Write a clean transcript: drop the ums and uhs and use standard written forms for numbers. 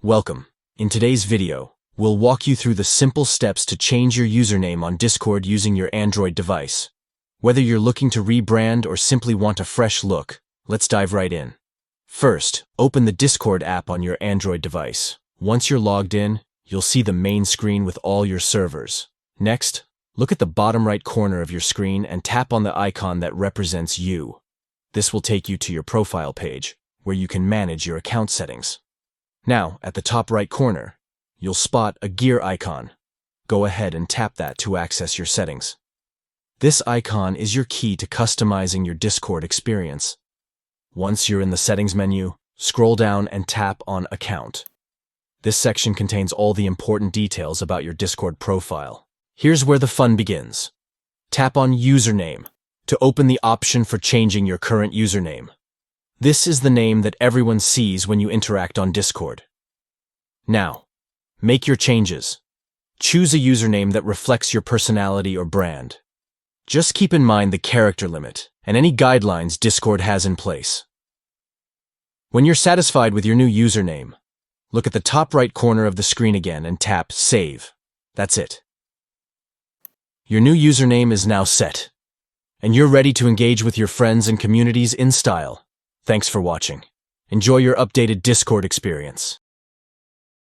Welcome. In today's video, we'll walk you through the simple steps to change your username on Discord using your Android device. Whether you're looking to rebrand or simply want a fresh look, let's dive right in. First, open the Discord app on your Android device. Once you're logged in, you'll see the main screen with all your servers. Next, look at the bottom right corner of your screen and tap on the icon that represents you. This will take you to your profile page, where you can manage your account settings. Now, at the top right corner, you'll spot a gear icon. Go ahead and tap that to access your settings. This icon is your key to customizing your Discord experience. Once you're in the settings menu, scroll down and tap on Account. This section contains all the important details about your Discord profile. Here's where the fun begins. Tap on Username to open the option for changing your current username. This is the name that everyone sees when you interact on Discord. Now, make your changes. Choose a username that reflects your personality or brand. Just keep in mind the character limit and any guidelines Discord has in place. When you're satisfied with your new username, look at the top right corner of the screen again and tap Save. That's it. Your new username is now set, and you're ready to engage with your friends and communities in style. Thanks for watching. Enjoy your updated Discord experience.